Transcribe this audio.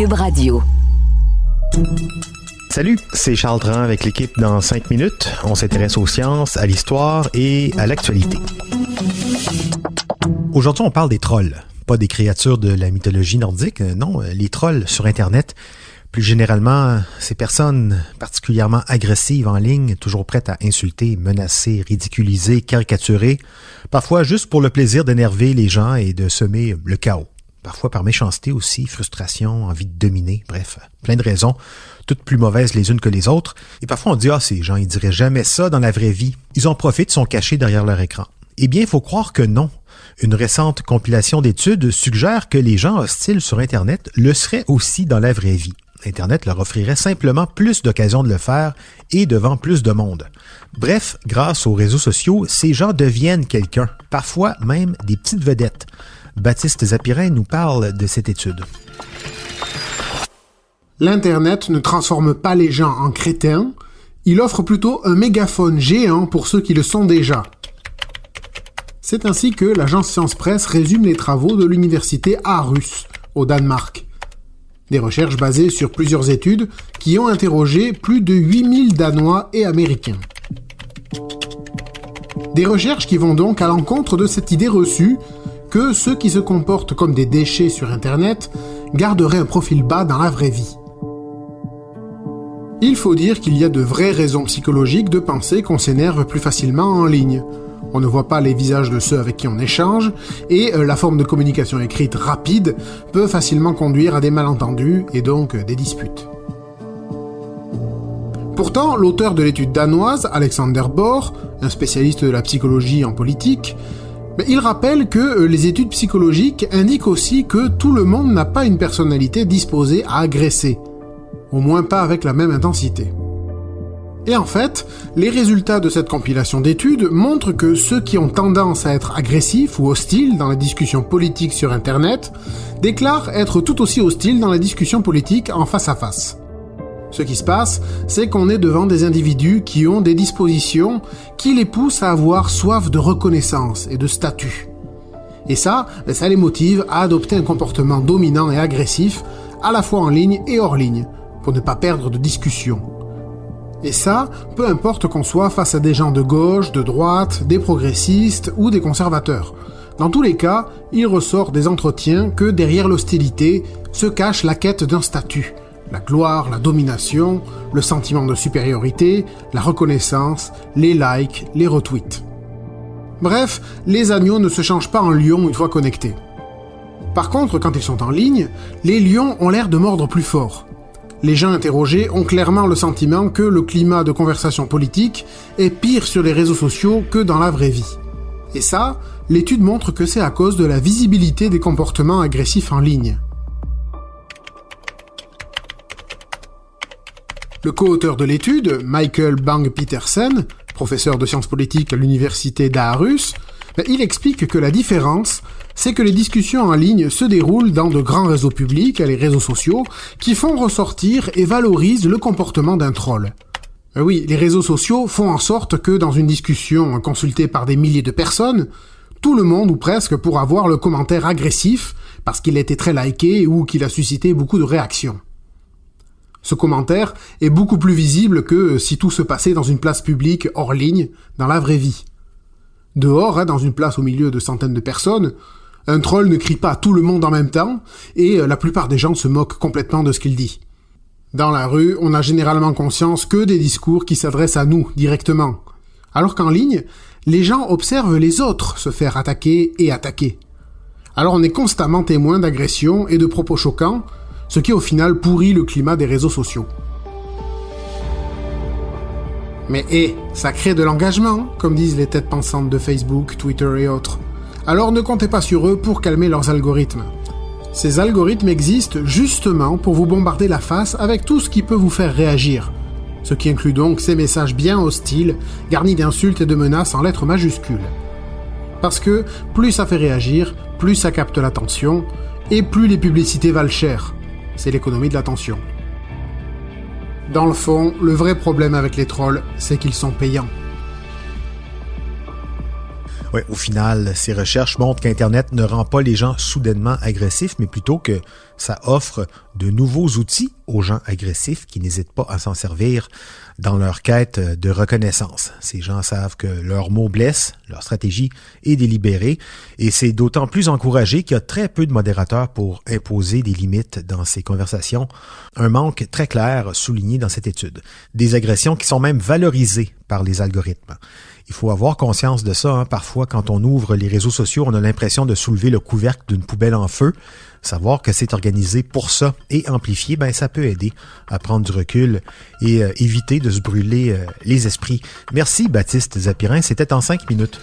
Cube Radio. Salut, c'est Charles Dran avec l'équipe dans 5 minutes. On s'intéresse aux sciences, à l'histoire et à l'actualité. Aujourd'hui, on parle des trolls. Pas des créatures de la mythologie nordique, non, les trolls sur Internet. Plus généralement, ces personnes particulièrement agressives en ligne, toujours prêtes à insulter, menacer, ridiculiser, caricaturer, parfois juste pour le plaisir d'énerver les gens et de semer le chaos. Parfois par méchanceté aussi, frustration, envie de dominer, bref, plein de raisons, toutes plus mauvaises les unes que les autres. Et parfois on dit « Ah, ces gens, ils diraient jamais ça dans la vraie vie. Ils en profitent, sont cachés derrière leur écran. » Eh bien, il faut croire que non. Une récente compilation d'études suggère que les gens hostiles sur Internet le seraient aussi dans la vraie vie. Internet leur offrirait simplement plus d'occasions de le faire et devant plus de monde. Bref, grâce aux réseaux sociaux, ces gens deviennent quelqu'un, parfois même des petites vedettes. Baptiste Zapirin nous parle de cette étude. L'Internet ne transforme pas les gens en crétins, il offre plutôt un mégaphone géant pour ceux qui le sont déjà. C'est ainsi que l'agence Science Presse résume les travaux de l'université Aarhus, au Danemark. Des recherches basées sur plusieurs études qui ont interrogé plus de 8000 Danois et Américains. Des recherches qui vont donc à l'encontre de cette idée reçue que ceux qui se comportent comme des déchets sur Internet garderaient un profil bas dans la vraie vie. Il faut dire qu'il y a de vraies raisons psychologiques de penser qu'on s'énerve plus facilement en ligne. On ne voit pas les visages de ceux avec qui on échange, et la forme de communication écrite rapide peut facilement conduire à des malentendus et donc des disputes. Pourtant, l'auteur de l'étude danoise, Alexander Bohr, un spécialiste de la psychologie en politique, il rappelle que les études psychologiques indiquent aussi que tout le monde n'a pas une personnalité disposée à agresser, au moins pas avec la même intensité. Et en fait, les résultats de cette compilation d'études montrent que ceux qui ont tendance à être agressifs ou hostiles dans la discussion politique sur Internet déclarent être tout aussi hostiles dans la discussion politique en face à face. Ce qui se passe, c'est qu'on est devant des individus qui ont des dispositions qui les poussent à avoir soif de reconnaissance et de statut. Et ça les motive à adopter un comportement dominant et agressif, à la fois en ligne et hors ligne, pour ne pas perdre de discussion. Et ça, peu importe qu'on soit face à des gens de gauche, de droite, des progressistes ou des conservateurs. Dans tous les cas, il ressort des entretiens que derrière l'hostilité se cache la quête d'un statut. La gloire, la domination, le sentiment de supériorité, la reconnaissance, les likes, les retweets. Bref, les agneaux ne se changent pas en lions une fois connectés. Par contre, quand ils sont en ligne, les lions ont l'air de mordre plus fort. Les gens interrogés ont clairement le sentiment que le climat de conversation politique est pire sur les réseaux sociaux que dans la vraie vie. Et ça, l'étude montre que c'est à cause de la visibilité des comportements agressifs en ligne. Le co-auteur de l'étude, Michael Bang-Petersen, professeur de sciences politiques à l'université d'Aarhus, il explique que la différence, c'est que les discussions en ligne se déroulent dans de grands réseaux publics, les réseaux sociaux, qui font ressortir et valorisent le comportement d'un troll. Oui, les réseaux sociaux font en sorte que dans une discussion consultée par des milliers de personnes, tout le monde ou presque pourra voir le commentaire agressif parce qu'il a été très liké ou qu'il a suscité beaucoup de réactions. Ce commentaire est beaucoup plus visible que si tout se passait dans une place publique hors ligne, dans la vraie vie. Dehors, dans une place au milieu de centaines de personnes, un troll ne crie pas à tout le monde en même temps, et la plupart des gens se moquent complètement de ce qu'il dit. Dans la rue, on a généralement conscience que des discours qui s'adressent à nous, directement. Alors qu'en ligne, les gens observent les autres se faire attaquer et attaquer. Alors on est constamment témoin d'agressions et de propos choquants, ce qui au final pourrit le climat des réseaux sociaux. Mais ça crée de l'engagement, comme disent les têtes pensantes de Facebook, Twitter et autres. Alors ne comptez pas sur eux pour calmer leurs algorithmes. Ces algorithmes existent justement pour vous bombarder la face avec tout ce qui peut vous faire réagir. Ce qui inclut donc ces messages bien hostiles, garnis d'insultes et de menaces en lettres majuscules. Parce que plus ça fait réagir, plus ça capte l'attention, et plus les publicités valent cher. C'est l'économie de l'attention. Dans le fond, le vrai problème avec les trolls, c'est qu'ils sont payants. Ouais, au final, ces recherches montrent qu'Internet ne rend pas les gens soudainement agressifs, mais plutôt que ça offre de nouveaux outils aux gens agressifs qui n'hésitent pas à s'en servir dans leur quête de reconnaissance. Ces gens savent que leurs mots blessent, leur stratégie est délibérée, et c'est d'autant plus encouragé qu'il y a très peu de modérateurs pour imposer des limites dans ces conversations. Un manque très clair souligné dans cette étude. Des agressions qui sont même valorisées par les algorithmes. Il faut avoir conscience de ça. Parfois, quand on ouvre les réseaux sociaux, on a l'impression de soulever le couvercle d'une poubelle en feu. Savoir que c'est organisé pour ça et amplifié, ça peut aider à prendre du recul et éviter de se brûler les esprits. Merci Baptiste Zapirin, c'était en 5 minutes.